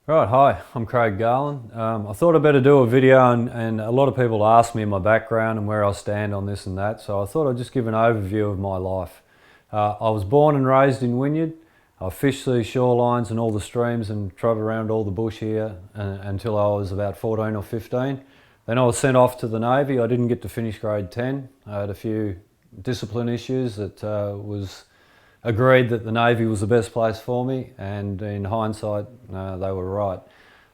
Right, hi, I'm Craig Garland. I thought I'd better do a video and a lot of people ask me my background and where I stand on this and that, so I thought I'd just give an overview of my life. I was born and raised in Wynyard. I fished these shorelines and all the streams and trotted around all the bush here until I was about 14 or 15. Then I was sent off to the Navy. I didn't get to finish grade 10. I had a few discipline issues that was agreed that the Navy was the best place for me, and in hindsight they were right.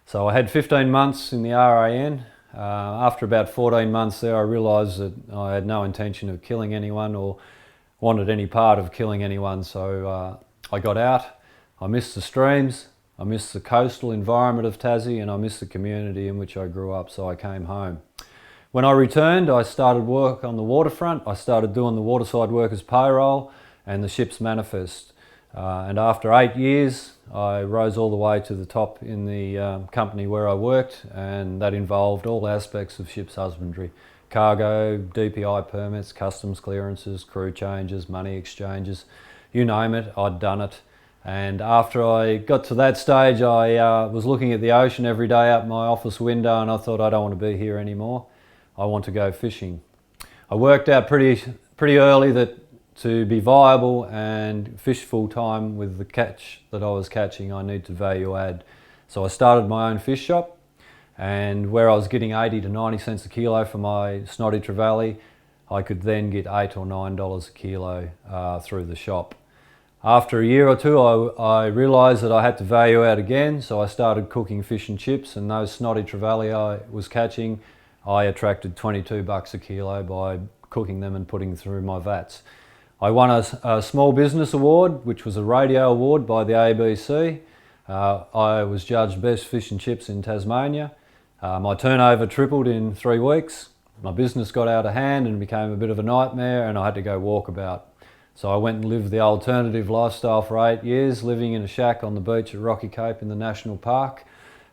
So I had 15 months in the RAN. After about 14 months there I realised that I had no intention of killing anyone or wanted any part of killing anyone, so I got out. I missed the streams, I missed the coastal environment of Tassie, and I missed the community in which I grew up, so I came home. When I returned, I started work on the waterfront. I started doing the waterside workers payroll and the ship's manifest. And after 8 years, I rose all the way to the top in the company where I worked, and that involved all aspects of ship's husbandry. Cargo, DPI permits, customs clearances, crew changes, money exchanges, you name it, I'd done it. And after I got to that stage, I was looking at the ocean every day out my office window, and I thought, I don't want to be here anymore. I want to go fishing. I worked out pretty early that to be viable and fish full time with the catch that I was catching, I need to value add. So I started my own fish shop, and where I was getting 80 to 90 cents a kilo for my snotty trevally, I could then get $8 or $9 a kilo through the shop. After a year or two, I realised that I had to value add again, so I started cooking fish and chips, and those snotty trevally I was catching, I attracted $22 a kilo by cooking them and putting them through my vats. I won a small business award, which was a radio award by the ABC. I was judged best fish and chips in Tasmania. My turnover tripled in 3 weeks. My business got out of hand and became a bit of a nightmare, and I had to go walkabout. So I went and lived the alternative lifestyle for 8 years, living in a shack on the beach at Rocky Cape in the National Park,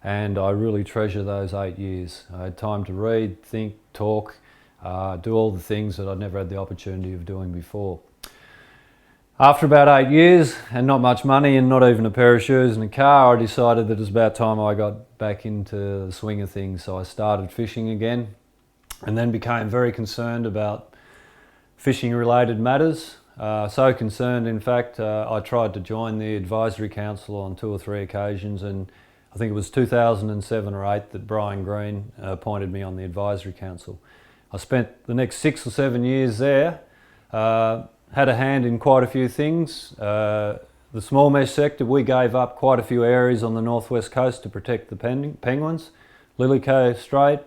and I really treasure those 8 years. I had time to read, think, talk, do all the things that I'd never had the opportunity of doing before. After about 8 years and not much money and not even a pair of shoes and a car, I decided that it was about time I got back into the swing of things. So I started fishing again, and then became very concerned about fishing related matters. So concerned, in fact, I tried to join the advisory council on 2 or 3 occasions, and I think it was 2007 or 8 that Brian Green appointed me on the advisory council. I spent the next 6 or 7 years there. Had a hand in quite a few things. The small mesh sector, we gave up quite a few areas on the northwest coast to protect the penguins. Lillico Strait,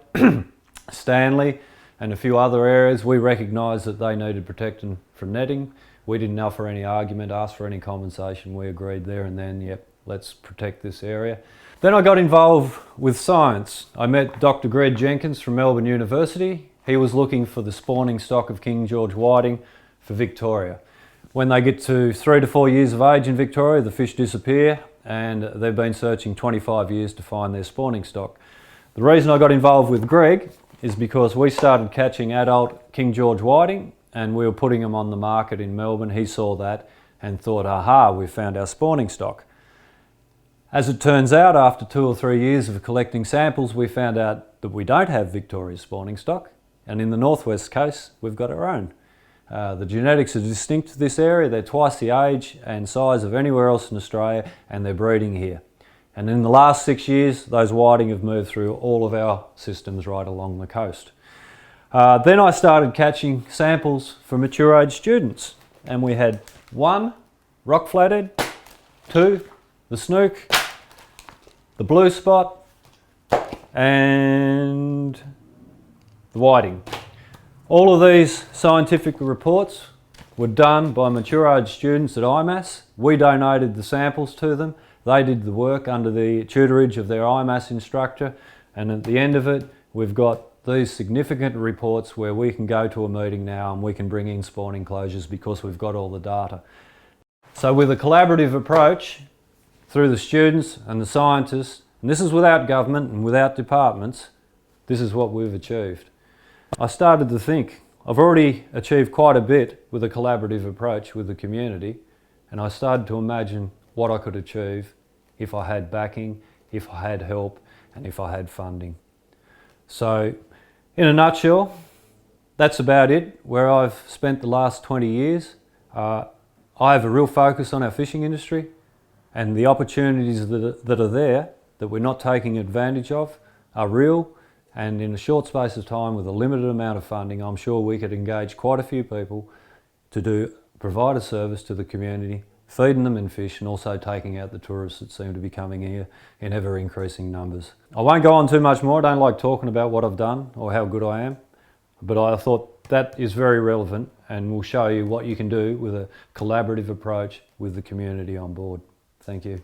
Stanley, and a few other areas. We recognised that they needed protection from netting. We didn't offer any argument, ask for any compensation. We agreed there and then, yep, let's protect this area. Then I got involved with science. I met Dr. Greg Jenkins from Melbourne University. He was looking for the spawning stock of King George whiting for Victoria. When they get to 3 to 4 years of age in Victoria, the fish disappear, and they've been searching 25 years to find their spawning stock. The reason I got involved with Greg is because we started catching adult King George whiting, and we were putting them on the market in Melbourne. He saw that and thought, aha, we've found our spawning stock. As it turns out, after 2 or 3 years of collecting samples, we found out that we don't have Victoria's spawning stock, and in the northwest case, we've got our own. The genetics are distinct to this area. They're twice the age and size of anywhere else in Australia, and they're breeding here. And in the last 6 years, those whiting have moved through all of our systems right along the coast. Then I started catching samples for mature age students, and we had 1, rock flathead, 2, the snook, the blue spot, and the whiting. All of these scientific reports were done by mature age students at IMAS. We donated the samples to them. They did the work under the tutorage of their IMAS instructor, and at the end of it, we've got these significant reports where we can go to a meeting now and we can bring in spawning closures because we've got all the data. So with a collaborative approach through the students and the scientists, and this is without government and without departments, this is what we've achieved. I started to think, I've already achieved quite a bit with a collaborative approach with the community, and I started to imagine what I could achieve if I had backing, if I had help and if I had funding. So in a nutshell, that's about it, where I've spent the last 20 years. I have a real focus on our fishing industry, and the opportunities that are there that we're not taking advantage of are real, and in a short space of time with a limited amount of funding, I'm sure we could engage quite a few people to provide a service to the community, feeding them in fish and also taking out the tourists that seem to be coming here in ever increasing numbers. I won't go on too much more. I don't like talking about what I've done or how good I am, but I thought that is very relevant and will show you what you can do with a collaborative approach with the community on board. Thank you.